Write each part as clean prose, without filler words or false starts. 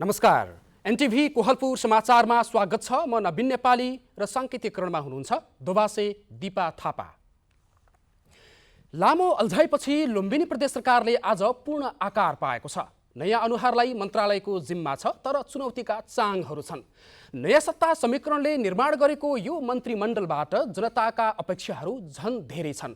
नमस्कार। एनटिभी कोहलपुर समाचारमा स्वागत छ। म नवीन नेपाली र साङ्केतिकरणमा हुनुहुन्छ दोभासे दिपा थापा। लामो अल्झाइपछि लुम्बिनी प्रदेश सरकारले आज पूर्ण आकार पाएको छ। नयाँ अनुहारलाई मन्त्रालयको जिम्मा छ, तर चुनौतीका चाङहरू छन्। नयाँ सत्ता समीकरणले निर्माण गरेको यो मन्त्रीमण्डलबाट जनताका अपेक्षाहरू झन् धेरै छन्।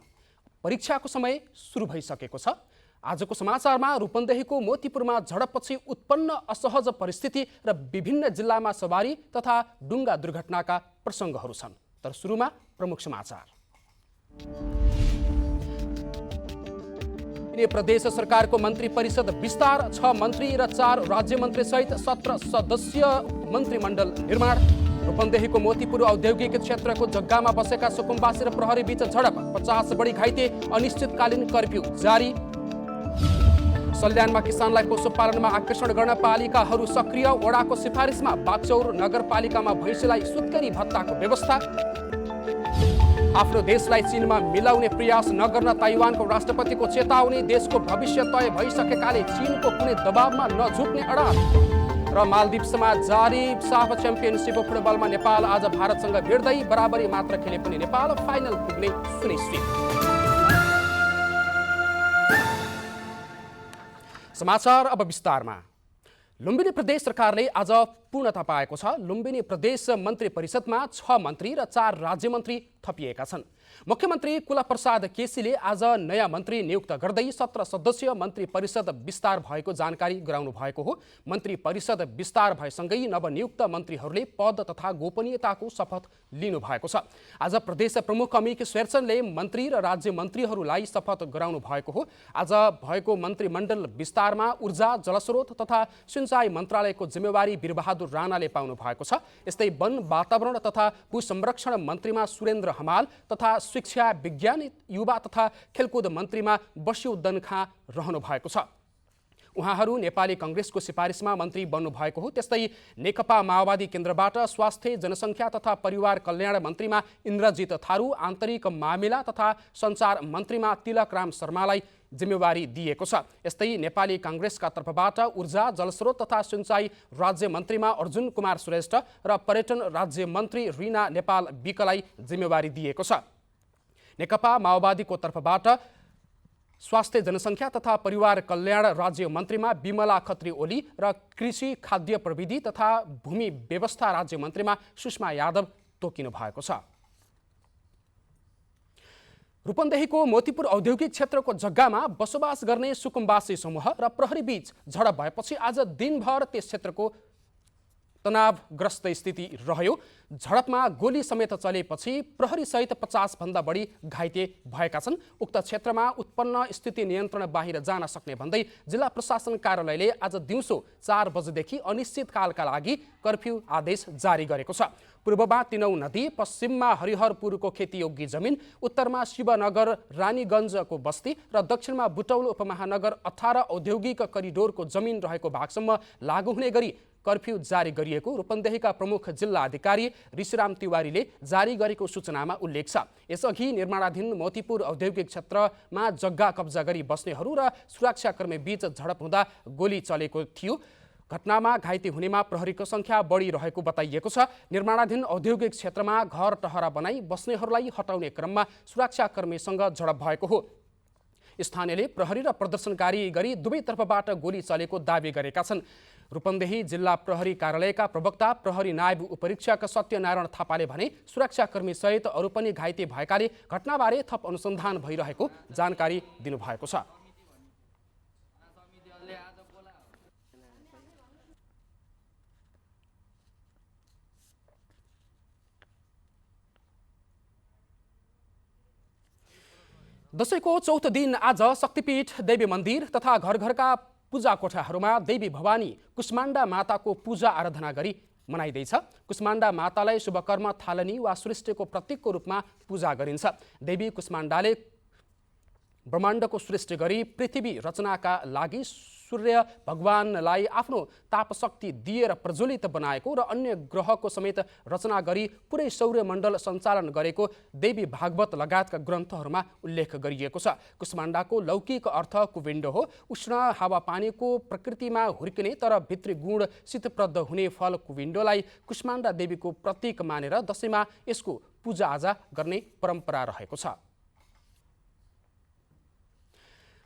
परीक्षाको समय सुरु भइसकेको छ। आजको समाचारमा रूपन्देहीको मोतीपुरमा झडपपछि उत्पन्न असहज परिस्थिति र विभिन्न जिल्लामा सवारी तथा डुङ्गा दुर्घटनाका प्रसङ्गहरू छन्। तर सुरुमा प्रमुख समाचार। प्रदेश सरकारको मन्त्री परिषद विस्तार, 6 मन्त्री र 4 राज्य मन्त्री सहित 17 सदस्यीय मन्त्रीमण्डल निर्माण। रूपन्देहीको मोतीपुर औद्योगिक क्षेत्रको जग्गामा बसेका सुकुम्बासी र प्रहरी बीच झडप, 50 बढी घाइते, अनिश्चितकालीन कर्फ्यू जारी। सल्यानमा किसानलाई पशुपालनमा आकर्षण गर्न पालिकाहरू सक्रिय, वडाको सिफारिसमा बागचौर नगरपालिकामा भैँसीलाई सुत्केरी भत्ताको व्यवस्था। आफ्नो देशलाई चीनमा मिलाउने प्रयास नगर्न ताइवानको राष्ट्रपतिको चेतावनी, देशको भविष्य तय भइसकेकाले चीनको कुनै दबावमा नझुक्ने अडान। र मालदिप्समा जारी साफ च्याम्पियनसिप फुटबलमा नेपाल आज भारतसँग भिड्दै बराबरी मात्र खेले पनि नेपाल फाइनल पुग्ने सुनिश्चित। समाचार अब विस्तारमा। लुम्बिनी प्रदेश सरकारले आज पूर्णता पाएको छ। लुम्बिनी प्रदेश मन्त्री परिषदमा 6 मन्त्री र 4 राज्य मन्त्री थपिएका छन्। मुख्यमन्त्री कुलप्रसाद केसीले आज नयाँ मन्त्री नियुक्त गर्दै 17 सदस्यीय मन्त्री परिषद विस्तार भएको जानकारी गराउनु भएको हो। मन्त्री परिषद विस्तार भएसँगै नवनियुक्त मन्त्रीहरूले पद तथा गोपनीयताको शपथ लिनु भएको छ। आज प्रदेश प्रमुख अमिक शेरचनले मन्त्री र राज्य मन्त्रीहरूलाई शपथ गराउनु भएको हो। आज भएको मन्त्रीमण्डल विस्तारमा ऊर्जा, जलस्रोत तथा सिंचाई मन्त्रालयको जिम्मेवारी वीरबहादुर राणाले पाउनु भएको छ। यस्तै वन, वातावरण तथा भू संरक्षण मन्त्रीमा सुरेन्द्र हमाल तथा शिक्षा, विज्ञान, युवा तथा खेलकुद मन्त्रीमा बस्युद्दन खाँ रहनु भएको छ। उहाँहरू नेपाली कांग्रेसको सिफारिसमा मन्त्री बन्नु भएको हो। त्यस्तै नेकपा माओवादी केन्द्रबाट स्वास्थ्य, जनसङ्ख्या तथा परिवार कल्याण मन्त्रीमा इन्द्रजित थारू, आन्तरिक मामिला तथा सञ्चार मन्त्रीमा तिलकराम शर्मालाई जिम्मेवारी दिएको छ। यस्तै नेपाली कांग्रेसका तर्फबाट ऊर्जा, जलस्रोत तथा सिंचाई राज्य मन्त्रीमा अर्जुन कुमार श्रेष्ठ र पर्यटन राज्य मन्त्री रिना नेपाल विकलाई जिम्मेवारी दिएको छ। नेकपा माओवादीको तर्फबाट स्वास्थ्य, जनसङ्ख्या तथा परिवार कल्याण राज्य मन्त्रीमा बिमला खत्री ओली र कृषि, खाद्य प्रविधि तथा भूमि व्यवस्था राज्य मन्त्रीमा सुषमा यादव तोकिनु भएको छ। रूपन्देहीको मोतीपुर औद्योगिक क्षेत्रको जग्गामा बसोबास गर्ने सुकुम्बासी समूह र प्रहरी बीच झडप भएपछि आज दिनभर त्यस क्षेत्रको तनावग्रस्त स्थिति रह्यो। झडपमा गोली समेत चलेपछि प्रहरी सहित 50 भन्दा बढी घाइते भएका छन्। उक्त क्षेत्रमा उत्पन्न स्थिति नियन्त्रण बाहिर जान सक्ने भन्दै जिल्ला प्रशासन कार्यालयले आज दिउँसो 4 बजेदेखि अनिश्चितकालका लागि कर्फ्यू आदेश जारी गरेको छ। पूर्वमा तिनौ नदी, पश्चिममा हरिहरपुरको खेतीयोग्य जमिन, उत्तरमा शिवनगर रानीगञ्जको बस्ती र दक्षिणमा बुटौल उपमहानगर 18 औद्योगिक करिडोरको जमिन रहेको भागसम्म लागू हुने गरी कर्फ्यू जारी गरिएको रूपन्देहीका प्रमुख जिल्ला अधिकारी ऋषिराम तिवारीले जारी गरेको सूचनामा उल्लेख छ। यसअघि निर्माणाधीन मोतीपुर औद्योगिक क्षेत्रमा जग्गा कब्जा गरी बस्नेहरू र सुरक्षाकर्मी बीच झडप हुँदा गोली चलेको थियो। घटनामा घाइते हुनेमा प्रहरीको सङ्ख्या बढिरहेको बताइएको छ। निर्माणाधीन औद्योगिक क्षेत्रमा घर टहरा बनाई बस्नेहरूलाई हटाउने क्रममा सुरक्षाकर्मीसँग झडप भएको हो। स्थानीयले प्रहरी र प्रदर्शनकारी गरी दुवैतर्फबाट गोली चलेको दावी गरेका छन्। रूपन्देही जिल्ला प्रहरी कार्यालयका प्रवक्ता प्रहरी नायब उपरीक्षक सत्यनारायण थापाले भने सुरक्षाकर्मी सहित अरू पनि घाइते भएकाले घटनाबारे थप अनुसन्धान भइरहेको जानकारी दिनुभएको छ। दशैंको चौथो दिन आज शक्तिपीठ, देवी मन्दिर तथा घर घरका पूजा कोठाहरूमा देवी भवानी कुष्माण्डा माताको पूजा आराधना गरी मनाइँदैछ। कुष्माण्डा मातालाई शुभकर्म थालनी वा सृष्टिको प्रतीकको रूपमा पूजा गरिन्छ। देवी कुष्माण्डाले ब्रह्माण्डको सृष्टि गरी पृथ्वी रचनाका लागि सूर्य भगवानलाई आफ्नो तापशक्ति दिएर प्रज्वलित बनाएको र अन्य ग्रहको समेत रचना गरी पुरै सौर्यमण्डल सञ्चालन गरेको देवी भागवत लगायतका ग्रन्थहरूमा उल्लेख गरिएको छ। कुष्माण्डाको लौकिक अर्थ कुविन्डो हो। उष्ण हावापानीको प्रकृतिमा हुर्किने तर भित्री गुण शीतप्रद हुने फल कुविन्डोलाई कुष्माण्डा देवीको प्रतीक मानेर दशैँमा यसको पूजाआजा गर्ने परम्परा रहेको छ।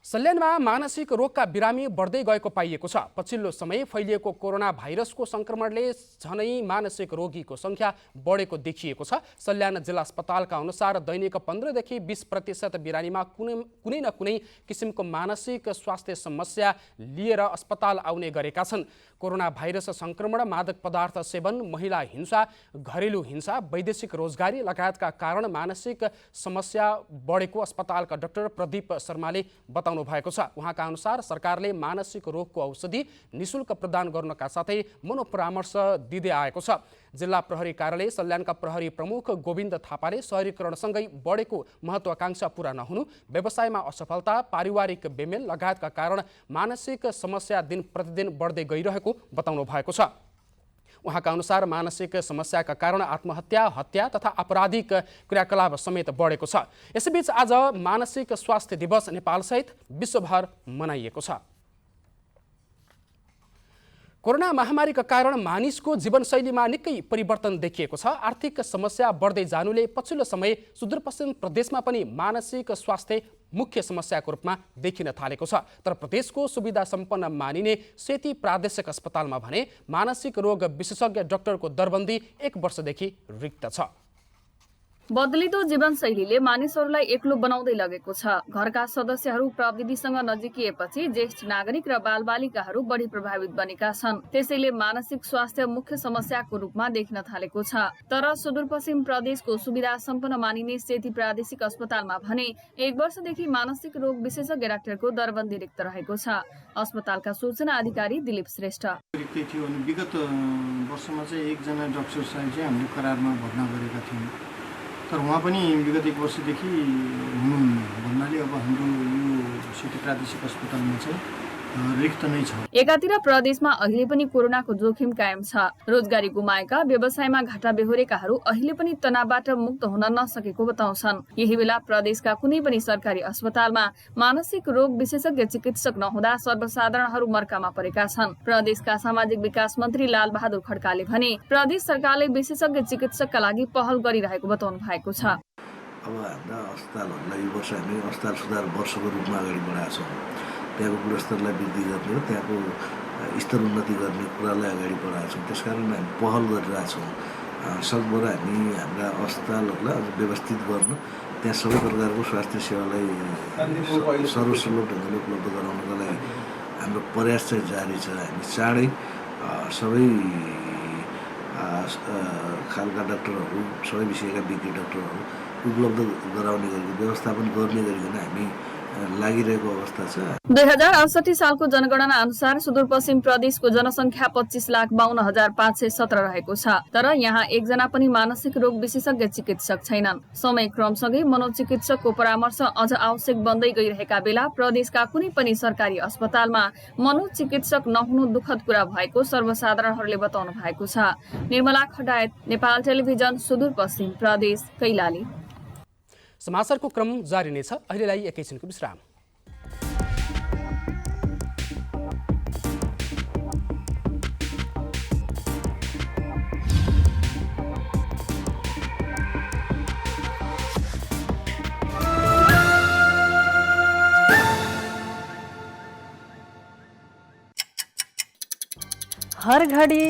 सल्यानमा मानसिक रोगका बिरामी बढ्दै गएको पाइएको छ। पछिल्लो समय फैलिएको कोरोना भाइरसको संक्रमणले झनै मानसिक रोगीको संख्या बढेको देखिएको छ। सल्यान जिल्ला अस्पतालका अनुसार दैनिक 15 देखि 20% बिरामीमा कुनै न कुनै किसिमको मानसिक स्वास्थ्य समस्या लिएर अस्पताल आउने गरेका छन्। कोरोना भाइरस संक्रमण, मादक पदार्थ सेवन, महिला हिंसा, घरेलु हिंसा, वैदेशिक रोजगारी लगायतका कारण मानसिक समस्या बढेको अस्पतालका डाक्टर प्रदीप शर्माले बताउनु भएको छ। उहाँका अनुसार सरकारले मानसिक रोगको औषधि निशुल्क प्रदान गर्नका साथै मनोपरामर्श दिँदै आएको छ। जिल्ला प्रहरी कार्यालय सल्यानका प्रहरी प्रमुख गोविन्द थापाले शहरीकरणसँगै बढेको महत्वाकांक्षा पूरा नहुनु, व्यवसायमा असफलता, पारिवारिक बेमेल लगायतका कारण मानसिक समस्या दिन प्रतिदिन बढ्दै गइरहेको बताउनु भएको छ। उहाँका अनुसार मानसिक समस्याका कारण आत्महत्या, हत्या तथा आपराधिक क्रियाकलाप समेत बढेको छ। यसैबीच आज मानसिक स्वास्थ्य दिवस नेपालसहित विश्वभर मनाइएको छ। कोरोना महामारीका कारण मानिसको जीवनशैलीमा निकै परिवर्तन देखिएको छ। आर्थिक समस्या बढ्दै जानुले पछिल्लो समय सुदूरपश्चिम प्रदेशमा पनि मानसिक स्वास्थ्य मुख्य समस्याको रूपमा देखिन थालेको छ। तर प्रदेशको सुविधा सम्पन्न मानिने सेती प्रादेशिक अस्पतालमा भने मानसिक रोग विशेषज्ञ डाक्टरको दरबन्दी 1 वर्षदेखि रिक्त छ। बदलिदो जीवनशैलीले मानिसहरूलाई एक्लो बनाउँदै लगेको छ। घरका सदस्यहरू प्रविधिसँग नजिकिएपछि ज्येष्ठ नागरिक र बालबालिकाहरू बढी प्रभावित बनेका छन्। त्यसैले मानसिक स्वास्थ्य मुख्य समस्याको रूपमा देखिन थालेको छ। तर सुदूरपश्चिम प्रदेशको सुविधा सम्पन्न मानिने सेती प्रादेशिक अस्पतालमा भने 1 वर्षदेखि मानसिक रोग विशेषज्ञ डाक्टरको दरबन्दी रिक्त रहेको छ। अस्पतालका सूचना अधिकारी दिलीप श्रेष्ठ विगत वर्षमा चाहिँ एकजना डाक्टर साहब चाहिँ हामीले करारमा भर्ना गरेका थियौँ, तर उहाँ पनि विगत 1 वर्षदेखि हुनुहुन्न भन्नाले अब हाम्रो यो सेती प्रादेशिक अस्पतालमा चाहिँ रिक्त नै छ। एकातिर प्रदेशमा अहिले पनि कोरोनाको जोखिम कायम छ। रोजगारी गुमाएका, व्यवसायमा घाटा बेहोरेकाहरू अहिले पनि तनावबाट मुक्त हुन नसकेको बताउँछन्। यही बेला प्रदेशका कुनै पनि सरकारी अस्पतालमा मानसिक रोग विशेषज्ञ चिकित्सक नहुँदा सर्वसाधारणहरू मर्कामा परेका छन्। प्रदेशका सामाजिक विकास मन्त्री लालबहादुर खड्काले भने प्रदेश सरकारले विशेषज्ञ चिकित्सकका लागि पहल गरिरहेको बताउनु भएको छ। अब हाम्रा अस्पतालहरूलाई यो वर्ष हामी अस्पताल सुधार वर्षको रूपमा अगाडि बढाएका छौँ। त्यहाँको गुणस्तरलाई वृद्धि गर्ने र त्यहाँको स्तर उन्नति गर्ने कुरालाई अगाडि बढाएका छौँ। त्यसकारण हामी पहल गरिरहेछौँ। सकभर हामी हाम्रा अस्पतालहरूलाई अझ व्यवस्थित गर्न, त्यहाँ सबै प्रकारको स्वास्थ्य सेवालाई सर्वसुलभ ढङ्गले उपलब्ध गराउनका लागि हाम्रो प्रयास चाहिँ जारी छ। हामी चाँडै सबै खालका डाक्टरहरू, सबै विषयका विज्ञ डाक्टरहरू उपलब्ध गराउने गरेको व्यवस्थापन गर्ने गरिकन हामी लागिरहेको अवस्था छ। 2068 सालको जनगणना अनुसार सुदूरपश्चिम प्रदेशको जनसङ्ख्या 25,52,517 रहेको छ। तर यहाँ एकजना पनि मानसिक रोग विशेषज्ञ चिकित्सक छैनन्। समय क्रमसँगै मनोचिकित्सकको परामर्श अझ आवश्यक बन्दै गइरहेका बेला प्रदेशका कुनै पनि सरकारी अस्पतालमा मनोचिकित्सक नहुनु दुःखद कुरा भएको सर्वसाधारणहरूले बताउनु भएको छ। निर्मला खड्डायत, नेपाल टेलिभिजन, सुदूरपश्चिम प्रदेश, कैलाली। समाचारको क्रम जारी नै छ। अहिलेलाई एकैछिनको विश्राम। हर घडी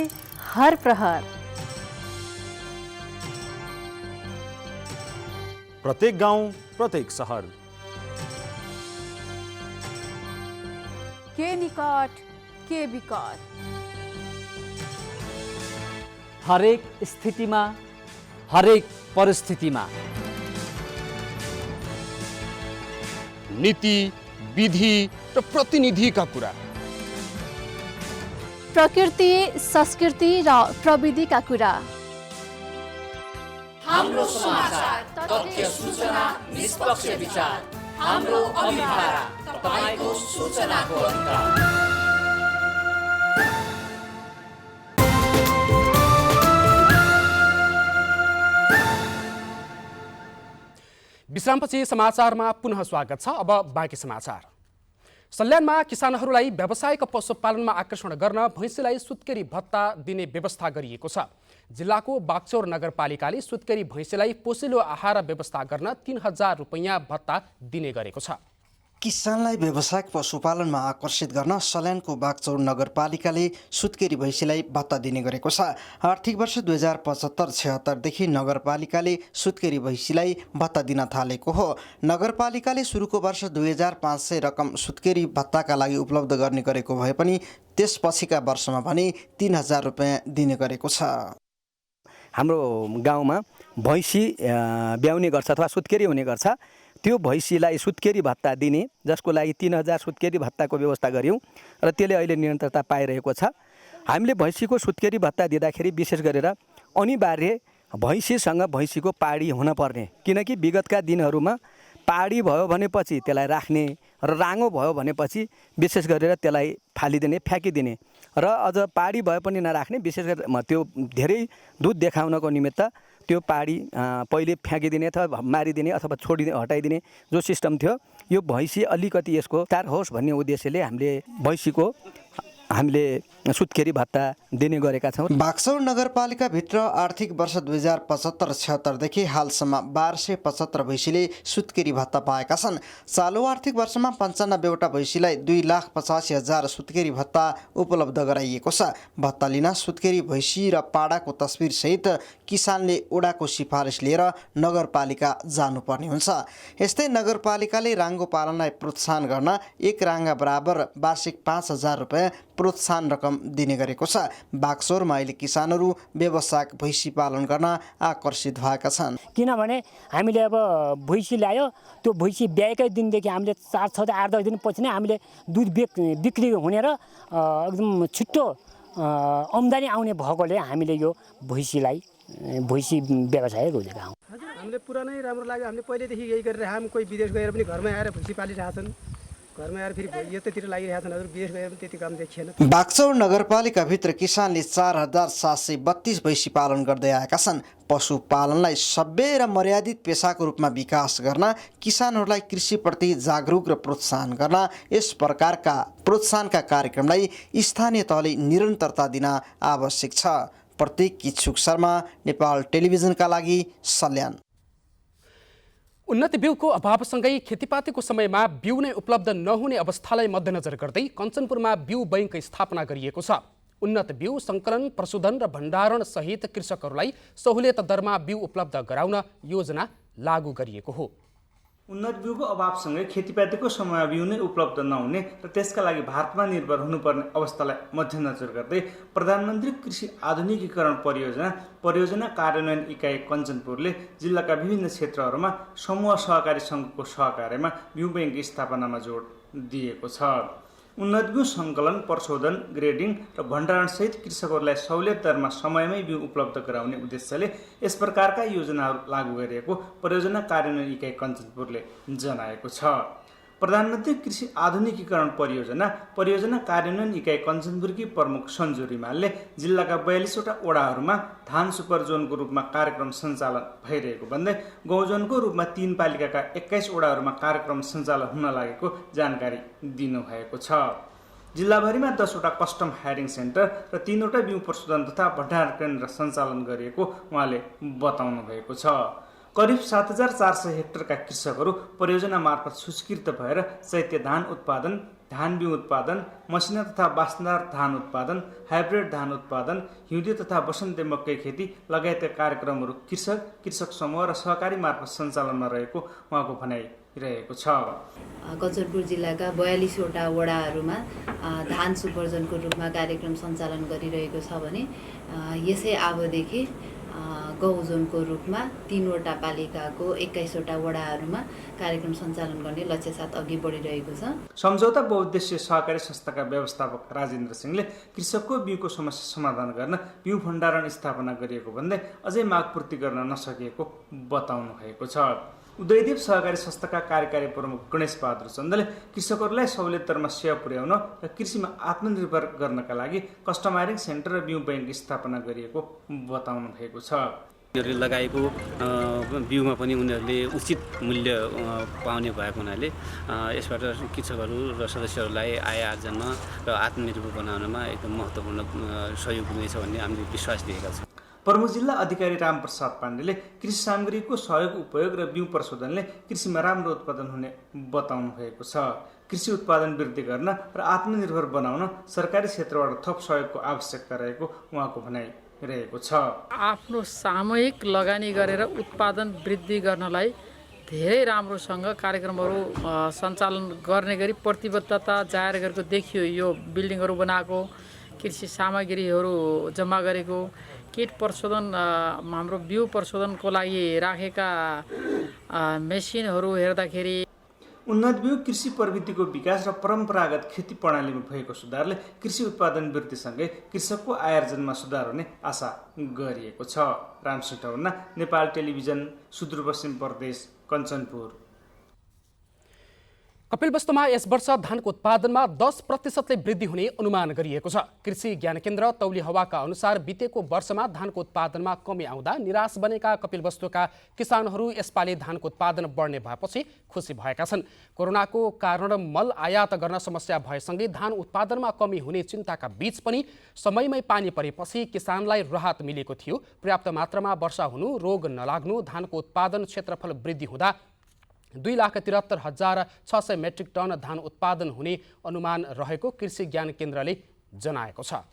हर प्रहर, प्रत्येक गाउँ, प्रत्येक सहर, के निकट के विकट, हरेक स्थितिमा, हरेक परिस्थितिमा नीति, विधि र प्रतिनिधिका कुरा, प्रकृति, संस्कृति र प्रविधिका कुरा, हाम्रो समाचार, तथ्य, सूचना, निष्पक्ष विचार, हाम्रो अभिभारा, तपाईको सूचनाको अधिकार। विश्रामपछि समाचारमा पुनः स्वागत छ। अब बाँकी समाचार। सल्यानमा किसानहरूलाई व्यावसायिक पशुपालनमा आकर्षण गर्न भैँसीलाई सुत्केरी भत्ता दिने व्यवस्था गरिएको छ। जिल्लाको बागचौर नगरपालिकाले सुत्केरी भैँसीलाई पोषिलो आहार व्यवस्था गर्न 3000 रुपैयाँ भत्ता दिने गरेको छ। किसानलाई व्यावसायिक पशुपालनमा आकर्षित गर्न सल्यानको बागचौर नगरपालिकाले सुत्केरी भैँसीलाई भत्ता दिने गरेको छ। आर्थिक वर्ष 2075-76 देखि नगरपालिकाले सुत्केरी भैँसीलाई भत्ता दिन थालेको हो। नगरपालिकाले सुरुको वर्ष 2500 रकम सुत्केरी भत्ताका लागि उपलब्ध गर्ने गरेको भए पनि त्यसपछिका वर्षमा भने 3000 रुपैयाँ दिने गरेको छ। हाम्रो गाउँमा भैँसी ब्याउने गर्छ अथवा सुत्केरी हुने गर्छ। त्यो भैँसीलाई सुत्केरी भत्ता दिने, जसको लागि 3000 सुत्केरी भत्ताको व्यवस्था गर्यौँ र त्यसले अहिले निरन्तरता पाइरहेको छ। हामीले भैँसीको सुत्केरी भत्ता दिँदाखेरि विशेष गरेर अनिवार्य भैँसीसँग भैँसीको पाडी हुनपर्ने, किनकि विगतका दिनहरूमा पाडी भयो भनेपछि त्यसलाई राख्ने र राँगो भयो भनेपछि विशेष गरेर त्यसलाई फालिदिने, फ्याँकिदिने र अझ पाडी भए पनि नराख्ने, विशेष गरेर त्यो धेरै दुध देखाउनको निमित्त त्यो पाडी पहिले फ्याँकिदिने अथवा मारिदिने अथवा छोडिदिने, हटाइदिने जो सिस्टम थियो। यो भैँसी अलिकति यसको तार होस् भन्ने उद्देश्यले हामीले सुत्केरी भत्ता दिने गरेका छौँ। बागचौर नगरपालिकाभित्र आर्थिक वर्ष 2075-76 देखि हालसम्म 1275 भैँसीले सुत्केरी भत्ता पाएका छन्। चालु आर्थिक वर्षमा 95वटा भैँसीलाई 2,85,000 सुत्केरी भत्ता उपलब्ध गराइएको छ। भत्ता लिन सुत्केरी भैँसी र पाडाको तस्बिरसहित किसानले ओडाको सिफारिस लिएर नगरपालिका जानुपर्ने हुन्छ। यस्तै नगरपालिकाले राङ्गो पालनलाई प्रोत्साहन गर्न एक राङ्गा बराबर वार्षिक 5000 रुपैयाँ प्रोत्साहन रकम दिने गरेको छ। बागचौरमा अहिले किसानहरू व्यावसायिक भैँसी पालन गर्न आकर्षित भएका छन्। किनभने हामीले अब भैँसी ल्यायो, त्यो भैँसी ब्याएकै दिनदेखि हामीले 4, 6, 8, 10 दिनपछि नै हामीले दुध बिक्री हुने र एकदम छिट्टो आम्दानी आउने भएकोले हामीले यो भैँसी व्यवसाय रोजेका हौँ। हामीले पुरानै राम्रो लाग्यो। हामीले पहिलेदेखि यही गरेर हामी कोही विदेश गएर पनि घरमै आएर भैँसी पालिरहेछन्, घरमा आएर फेरि यतातिर लागिरहेछन्। हजुर विदेश गएर पनि त्यति काम देखिएन। बागचौर नगरपालिकाभित्र किसानले 4732 भैँसी पालन गर्दै आएका छन्। पशुपालनलाई सभ्य र मर्यादित पेसाको रूपमा विकास गर्न, किसानहरूलाई कृषिप्रति जागरुक र प्रोत्साहन गर्न यस प्रकारका प्रोत्साहनका कार्यक्रमलाई स्थानीय तहले निरन्तरता दिन आवश्यक छ। प्रतीक इच्छुक शर्मा, नेपाल टेलिभिजनका लागि सल्यान। उन्नत बिउको अभावसँगै खेतीपातीको समयमा बिउ नै उपलब्ध नहुने अवस्थालाई मध्यनजर गर्दै कञ्चनपुरमा बिउ बैंक स्थापना गरिएको छ। उन्नत बिउ सङ्कलन, प्रशोधन र भण्डारण सहित कृषकहरूलाई सहुलियत दरमा बिउ उपलब्ध गराउन योजना लागू गरिएको हो। उन्नत बिउको अभावसँगै खेतीपातीको समयमा बिउ नै उपलब्ध नहुने र त्यसका लागि भारतमा निर्भर हुनुपर्ने अवस्थालाई मध्यनजर गर्दै प्रधानमन्त्री कृषि आधुनिकीकरण परियोजना कार्यान्वयन इकाइ कञ्चनपुरले जिल्लाका विभिन्न क्षेत्रहरूमा समूह सहकारी सङ्घको सहकार्यमा बिउ बैंक स्थापनामा जोड दिएको छ। उन्नत बिउ सङ्कलन, प्रशोधन, ग्रेडिङ र भण्डारण सहित कृषकहरूलाई सहुलियत दरमा समयमै बिउ उपलब्ध गराउने उद्देश्यले यस प्रकारका योजनाहरू लागू गरिएको परियोजना कार्यान्वयन इकाइ कञ्चनपुरले जनाएको छ। प्रधानमन्त्री कृषि आधुनिकीकरण परियोजना कार्यान्वयन इकाइ कञ्चनपुरकी प्रमुख सञ्जु रिमालले जिल्लाका 42वटा ओडाहरूमा धान सुपर जोनको रूपमा कार्यक्रम सञ्चालन भइरहेको भन्दै गौजोनको रूपमा 3 पालिकाका 21 ओडाहरूमा कार्यक्रम सञ्चालन हुन लागेको जानकारी दिनुभएको छ। जिल्लाभरिमा 10वटा कस्टम हायरिङ सेन्टर र 3वटा बिउ प्रशोधन तथा भण्डारण केन्द्र सञ्चालन गरिएको उहाँले बताउनु भएको छ। करिब 7400 हेक्टरका कृषकहरू परियोजना मार्फत सूचीकृत भएर चैत्य धान उत्पादन, धान बिउ उत्पादन, मसिना तथा बास्दार धान उत्पादन, हाइब्रिड धान उत्पादन, हिउँदे तथा वसन्ते मकै खेती लगायतका कार्यक्रमहरू कृषक समूह र सहकारी मार्फत सञ्चालनमा रहेको उहाँको भनाइ रहेको छ। कञ्चनपुर जिल्लाका 42वटा वडाहरूमा धान सुपर्जनको रूपमा कार्यक्रम सञ्चालन गरिरहेको छ भने यसै अबदेखि गौजोनको रूपमा 3वटा पालिकाको 21वटा वडाहरूमा कार्यक्रम सञ्चालन गर्ने लक्ष्य साथ अघि बढिरहेको छ। सम्झौता बहुउद्देश्य सहकारी संस्थाका व्यवस्थापक राजेन्द्र सिंहले कृषकको बिउको समस्या समाधान गर्न बिउ भण्डारण स्थापना गरिएको भन्दै अझै माग पूर्ति गर्न नसकिएको बताउनु भएको छ। उदयदेव सहकारी संस्थाका कार्यकारी प्रमुख गणेश बहादुर चन्दले कृषकहरूलाई सहुलियत दरमा सेवा पुर्याउन र कृषिमा आत्मनिर्भर गर्नका लागि कस्टमाइजिङ सेन्टर र बिउ बैंक स्थापना गरिएको बताउनु भएको छ। उनीहरूले लगाएको बिउमा पनि उनीहरूले उचित मूल्य पाउने भएको हुनाले यसबाट कृषकहरू र सदस्यहरूलाई आय आर्जन र आत्मनिर्भर बनाउनमा एकदम महत्त्वपूर्ण सहयोग हुनेछ भन्ने हामीले विश्वास दिएका छौँ। प्रमुख जिल्ला अधिकारी रामप्रसाद पाण्डेले कृषि सामग्रीको सहयोग उपयोग र बिउ प्रशोधनले कृषिमा राम्रो उत्पादन हुने बताउनु भएको छ। कृषि उत्पादन वृद्धि गर्न र आत्मनिर्भर बनाउन सरकारी क्षेत्रबाट थप सहयोगको आवश्यकता रहेको उहाँको भनाइ रहेको छ। आफ्नो सामूहिक लगानी गरेर उत्पादन वृद्धि गर्नलाई धेरै राम्रोसँग कार्यक्रमहरू सञ्चालन गर्ने गरी प्रतिबद्धता जाहेर गरेको देखियो। यो बिल्डिङहरू बनाएको, कृषि सामग्रीहरू जम्मा गरेको, किट प्रशोधन हाम्रो बिउ प्रशोधनको लागि राखेका मेसिनहरू हेर्दाखेरि उन्नत बिउ कृषि प्रविधिको विकास र परम्परागत खेती प्रणालीमा भएको सुधारले कृषि उत्पादन वृद्धिसँगै कृषकको आयोजनमा सुधार हुने आशा गरिएको छ। रामसिंह ठौन्ना, नेपाल टेलिभिजन, सुदूरपश्चिम प्रदेश, कञ्चनपुर। कपिलवस्तुमा यस वर्ष धानको उत्पादनमा 10% वृद्धि हुने अनुमान गरिएको छ। कृषि ज्ञान केन्द्र तौली हावाका अनुसार बितेको वर्षमा धानको उत्पादनमा कमी आउँदा निराश बनेका कपिलवस्तुका किसानहरू यसपालि धानको उत्पादन बढ्ने भएपछि खुसी भएका छन्। कोरोनाको कारण मल आयात गर्न समस्या भएसँगै धान उत्पादनमा कमी हुने चिन्ताका बीच पनि समयमै पानी परेपछि किसानलाई राहत मिलेको थियो। पर्याप्त मात्रामा वर्षा हुनु, रोग नलाग्नु, धानको उत्पादन क्षेत्रफल वृद्धि हुँदा 2,73,600 मेट्रिक टन धान उत्पादन हुने अनुमान रहेको कृषि ज्ञान केन्द्रले जनाएको छ।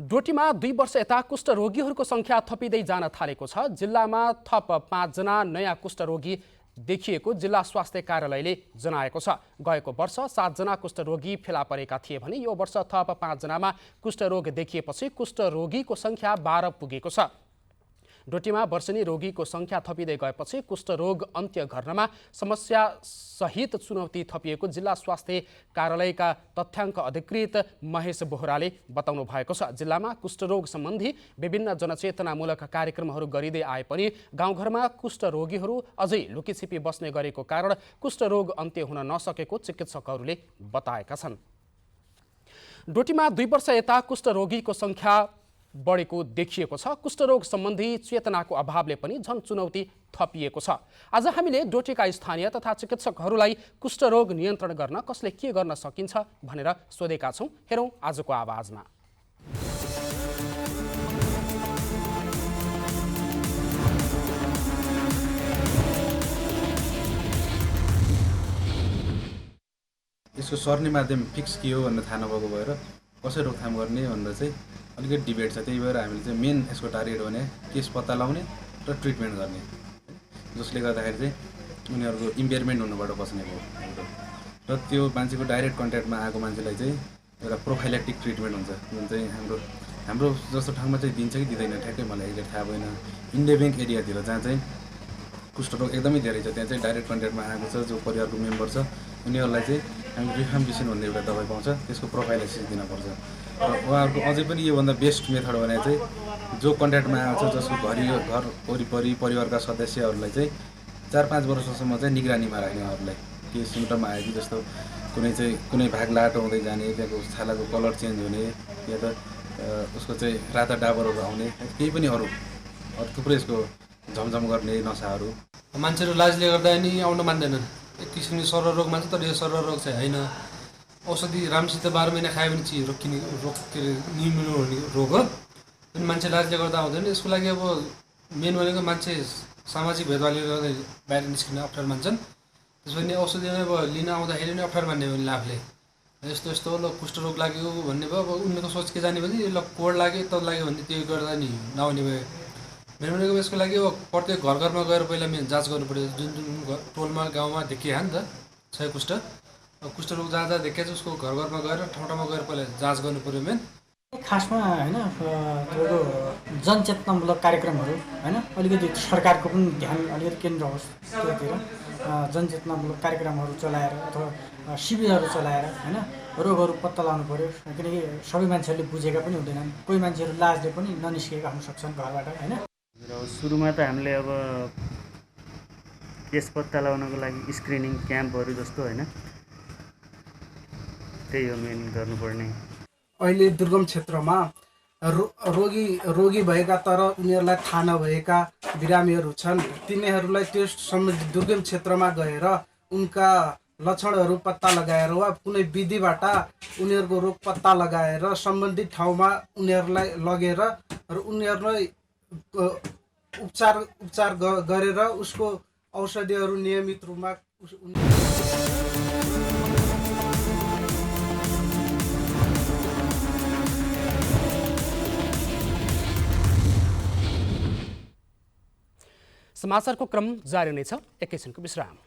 डोटीमा 2 वर्ष यता कुष्ठरोगीहरूको संख्या थपिँदै जान थालेको छ। जिल्लामा थप 5 जना नयाँ कुष्ठरोगी देखिएको जिल्ला स्वास्थ्य कार्यालयले जनाएको छ। गएको वर्ष 7 जना कुष्ठरोगी फेला परेका थिए भने यो वर्ष थप 5 जनामा कुष्ठरोग देखिएपछि कुष्ठरोगीको संख्या 12 पुगेको छ। डोटीमा वर्षेनी रोगीको संख्या थपिँदै गएपछि कुष्ठरोग अन्त्य गर्नमा समस्या सहित चुनौती थपिएको जिल्ला स्वास्थ्य कार्यालयका तथ्याङ्क अधिकृत महेश बोहराले बताउनु भएको छ। जिल्लामा कुष्ठरोग सम्बन्धी विभिन्न जनचेतनामूलक कार्यक्रमहरू गरिँदै आए पनि गाउँघरमा कुष्ठरोगीहरू अझै लुकीछिपी बस्ने गरेको कारण कुष्ठरोग अन्त्य हुन नसकेको चिकित्सकहरूले बताएका छन्। डोटीमा 2 वर्ष यता कुष्ठरोगीको संख्या बढेको देखिएको छ। कुष्ठरोग सम्बन्धी चेतनाको अभावले पनि झन चुनौती थपिएको छ। आज हामीले डोटीका स्थानीय तथा चिकित्सकहरूलाई कुष्ठरोग नियन्त्रण गर्न कसले के गर्न सकिन्छ भनेर सोधेका छौँ। हेरौँ आजको आवाजमा। यसको सर्ने माध्यम फिक्स के हो भनेर थाहा नभएको भएर कसरी रोकथाम गर्ने भनेर चाहिँ अलिकति डिबेट छ। त्यही भएर हामीले चाहिँ मेन यसको टार्गेट भने केस पत्ता लगाउने र ट्रिटमेन्ट गर्ने, जसले गर्दाखेरि चाहिँ उनीहरूको इम्पेयरमेन्ट हुनुबाट बच्ने भयो। र त्यो मान्छेको डाइरेक्ट कन्ट्याक्टमा आएको मान्छेलाई चाहिँ एउटा प्रोफाइलेक्टिक ट्रिटमेन्ट हुन्छ, जुन चाहिँ हाम्रो जस्तो ठाउँमा चाहिँ दिन्छ कि दिँदैन ठ्याक्कै मलाई एक्ज्याक्ट थाहा भएन। इन्डेबेङ्क एरियातिर जहाँ चाहिँ कुष्ठरोग एकदमै धेरै छ त्यहाँ चाहिँ डाइरेक्ट कन्ट्याक्टमा आएको छ जो परिवारको मेम्बर छ उनीहरूलाई चाहिँ हामी रिफाम्बिसिन भन्ने एउटा दबाई पाउँछ, त्यसको प्रोफाइलाइसिस दिनुपर्छ। र उहाँहरूको अझै पनि योभन्दा बेस्ट मेथड भने चाहिँ जो कन्ट्याक्टमा आएको छ जसको घर वरिपरि परिवारका सदस्यहरूलाई चाहिँ 4-5 वर्षसम्म चाहिँ निगरानीमा राख्ने। उहाँहरूलाई केही सिम्टम आयो कि जस्तो कुनै भाग लाटो हुँदै जाने, त्यहाँको छालाको कलर चेन्ज हुने या त उसको चाहिँ राता डाबरहरू आउने, केही पनि अरू थुप्रै यसको झमझम गर्ने नसाहरू। मान्छेहरू लाजले गर्दा नि आउन मान्दैनन्। एक किसिमले सरल रोग मान्छ तर यो सरल रोग चाहिँ होइन। औषधि राम्रोसित 12 महिना खायो भने चाहिँ निम्न हुने रोग हो। अनि मान्छे लाजले गर्दा आउँदैन। यसको लागि अब मेन भनेको मान्छे सामाजिक भेदभावले गर्दा बाहिर निस्किन अप्ठ्यारो मान्छन्। त्यसो भने औषधि अब लिन आउँदाखेरि नै अप्ठ्यारो मान्ने भने लाभले यस्तो यस्तो ल कुष्ठरोग लाग्यो भन्ने भयो। अब उनीहरूको सोच के जाने भने ल कोड लाग्यो त लाग्यो भने त्यो गर्दा नि नआउने भयो। मेरो भनेको यसको लागि अब प्रत्येक घर घरमा गएर पहिला जाँच गर्नु पऱ्यो। जुन टोलमा गाउँमा देखियो नि त क्षय कुष्ठ कुष्ठरोग जहाँ जहाँ देखिएछ उसको घर घरमा गएर ठाउँ ठाउँमा गएर पहिला जाँच गर्नु पऱ्यो। मेन खासमा होइन तपाईँको जनचेतनामूलक कार्यक्रमहरू होइन अलिकति सरकारको पनि ध्यान अलिकति केन्द्र होस् त्योतिर जनचेतनामूलक कार्यक्रमहरू चलाएर अथवा शिविरहरू चलाएर होइन रोगहरू पत्ता लगाउनु पऱ्यो। किनकि सबै मान्छेहरूले बुझेका पनि हुँदैनन्। कोही मान्छेहरू लाजले पनि ननिस्केका हुन सक्छन् घरबाट होइन। सुरुमा त हामीले अब केस पत्ता लगाउनको लागि स्क्रिनिङ क्याम्पहरू जस्तो होइन, त्यही हो मेन गर्नुपर्ने। अहिले दुर्गम क्षेत्रमा रोगी भएका तर उनीहरूलाई थाहा नभएका बिरामीहरू छन्। तिनीहरूलाई त्यो सम्बन्धित दुर्गम क्षेत्रमा गएर उनका लक्षणहरू पत्ता लगाएर वा कुनै विधिबाट उनीहरूको रोग पत्ता लगाएर सम्बन्धित ठाउँमा उनीहरूलाई लगेर र उनीहरूलाई उपचार गरेर उसको औषधिहरू नियमित रूपमा समाचारको क्रम जारी नै छ, एकैछिनको विश्राम।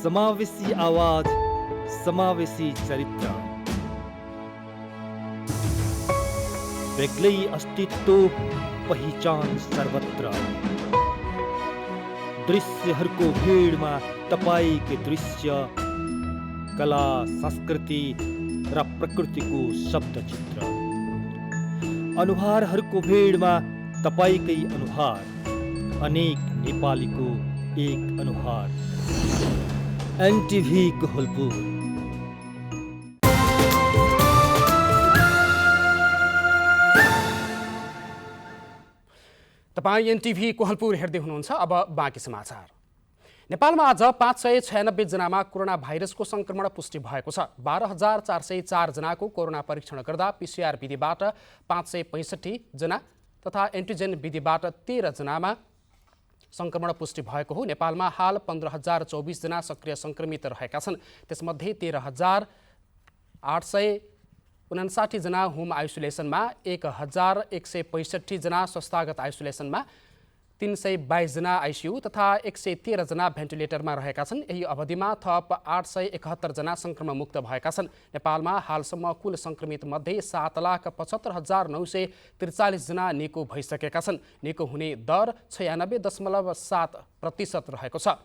समावेशी आवाज, समावेशी चरित्र, बेग्लै अस्तित्व, पहिचान सर्वत्र। दृश्यहरूको भीडमा तपाईको दृश्य, कला, संस्कृति र प्रकृतिको शब्दचित्र। अनुहारहरूको भीडमा तपाईकै अनुहार, अनेक नेपालीको एक अनुहार। एनटिभी कोहलपुर। तपाईँ एनटिभी कोहलपुर हेर्दै हुनुहुन्छ। अब बाँकी समाचार। नेपालमा आज 596 जनामा कोरोना भाइरसको संक्रमण पुष्टि भएको छ। 12,404 जनाको कोरोना परीक्षण गर्दा PCR विधिबाट 565 जना तथा एन्टिजेन विधिबाट 13 जनामा संक्रमण पुष्टि भएको हो। नेपालमा हाल 15,024 जना सक्रिय संक्रमित रहेका छन्। त्यसमध्ये 13,859 जना होम आइसोलेसनमा, 1,165 जना संस्थागत आइसोलेसनमा, 322 जना आइसियु तथा 113 जना भेन्टिलेटरमा रहेका छन्। यही अवधिमा थप 871 जना संक्रमण मुक्त भएका छन्। नेपालमा हालसम्म कुल संक्रमित मध्ये 7,75,943 जना निको भइसकेका छन्। निको हुने दर 96.7% रहेको छ।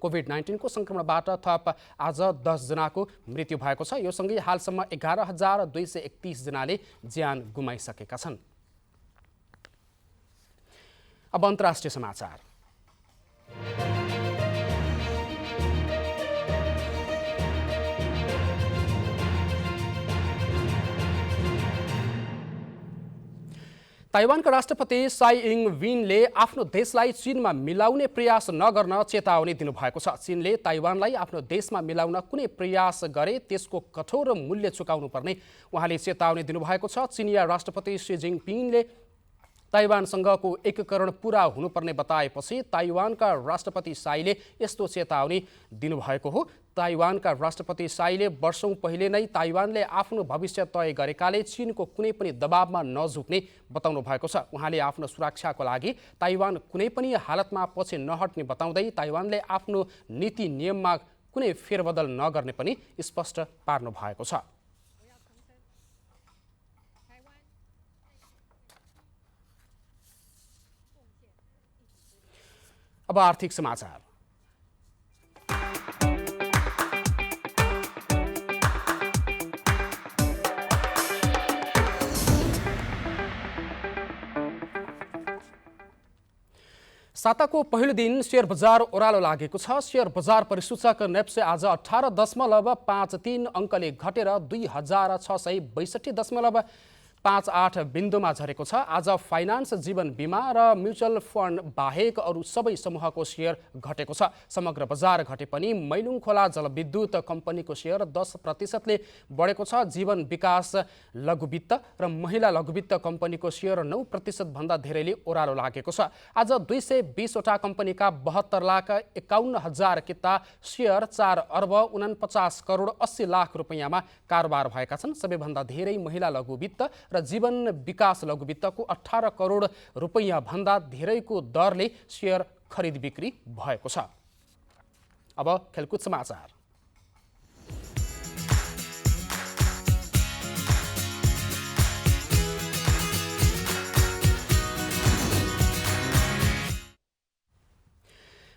कोभिड-19 को संक्रमणबाट थप आज 10 जनाको मृत्यु भएको छ। यो सँगै हालसम्म 11,231 जनाले ज्यान गुमाइसकेका छन्। अब अन्तर्राष्ट्रिय समाचार। ताइवानका राष्ट्रपति साई इङ विनले आफ्नो देशलाई चीनमा मिलाउने प्रयास नगर्न चेतावनी दिनुभएको छ। चीनले ताइवानलाई आफ्नो देशमा मिलाउन कुनै प्रयास गरे त्यसको कठोर मूल्य चुकाउनु पर्ने उहाँले चेतावनी दिनुभएको छ। चीनिया राष्ट्रपति सी जिनपिङले ताइवानसँगको एकीकरण पुरा हुनुपर्ने बताएपछि ताइवानका राष्ट्रपति साईले यस्तो चेतावनी दिनुभएको हो। ताइवानका राष्ट्रपति साईले वर्षौं पहिले नै ताइवानले आफ्नो भविष्य तय गरेकाले चीनको कुनै पनि दबावमा नझुक्ने बताउनु भएको छ। उहाँले आफ्नो सुरक्षाको लागि ताइवान कुनै पनि हालतमा पछि नहट्ने बताउँदै ताइवानले आफ्नो नीति नियममा कुनै फेरबदल नगर्ने पनि स्पष्ट पार्नु भएको छ। अब आर्थिक समाचार। साताको पहिलो दिन शेयर बजार ओह्रालो लागेको छ। शेयर बजार परिसूचक नेप्से आज 18.53 अङ्कले घटेर 2,662.58 बिन्दुमा झरेको छ। आज फाइनान्स, जीवन बिमा र म्युचुअल फन्ड बाहेक अरू सबै समूहको शेयर घटेको छ। समग्र बजार घटे पनि मैलुङ खोला जलविद्युत कम्पनीको शेयर 10%ले बढेको छ। जीवन विकास लघुवित्त र महिला लघुवित्त कम्पनीको शेयर 9% भन्दा धेरैले ओह्रालो लागेको छ। आज 220 वटा कम्पनीका 72,51,000 किता शेयर 4,49,80,00,000 रुपैयाँमा कारोबार भएका छन्। सबैभन्दा धेरै महिला लघुवित्त र जीवन विकास लघुवित्तको 18 करोड रुपैयाँ भन्दा धेरैको दरले शेयर खरिद बिक्री भएको छ। अब खेलकुद समाचार।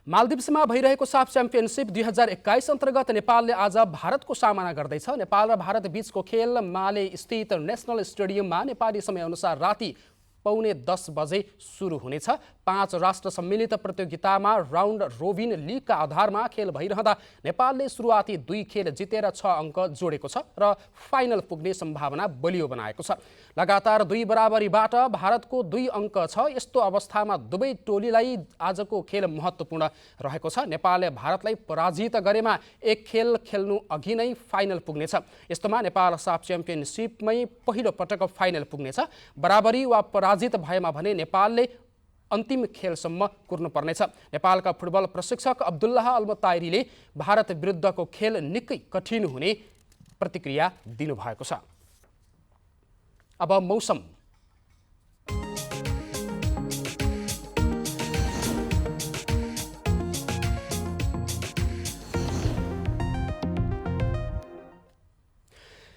मालदिप्समा भइरहेको साफ च्याम्पियनसिप 2021 अन्तर्गत नेपालले आज भारतको सामना गर्दैछ। नेपाल र भारत बीचको खेल माले स्थित नेसनल स्टेडियममा नेपाली समयअनुसार राति 9:45 बजे सुरु हुनेछ। 5 राष्ट्र सम्मिलित प्रतियोगितामा राउन्ड रोबिन लिगका आधारमा खेल भइरहँदा नेपालले सुरुवाती 2 खेल जितेर 6 अङ्क जोडेको छ र फाइनल पुग्ने सम्भावना बलियो बनाएको छ। लगातार 2 बराबरीबाट भारतको 2 अङ्क छ। यस्तो अवस्थामा दुवै टोलीलाई आजको खेल महत्त्वपूर्ण रहेको छ। नेपालले भारतलाई पराजित गरेमा 1 खेल खेल्नु अघि नै फाइनल पुग्नेछ। यस्तोमा नेपाल साफ च्याम्पियनसिपमै पहिलो पटक फाइनल पुग्नेछ। बराबरी वा पराजित भएमा भने नेपालले अन्तिम खेलसम्म कुर्नुपर्नेछ। नेपालका फुटबल प्रशिक्षक अब्दुल्लाह अल्मताइरीले भारत विरुद्धको खेल निकै कठिन हुने प्रतिक्रिया दिनुभएको छ। अब मौसम।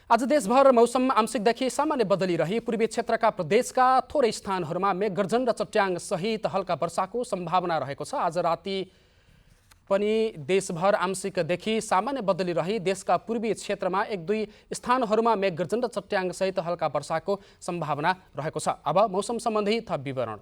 आज देशभर मौसम आंशिकदेखि सामान्य बदलिरही पूर्वी क्षेत्रका प्रदेशका थोरै स्थानहरूमा मेघगर्जन र चट्याङ सहित हल्का वर्षाको सम्भावना रहेको छ। आज राति पनि देशभर आंशिकदेखि सामान्य बदलिरही देशका पूर्वी क्षेत्रमा 1-2 स्थानहरूमा मेघगर्जन र चट्याङ सहित हल्का वर्षाको सम्भावना रहेको छ। अब मौसम सम्बन्धी थप विवरण।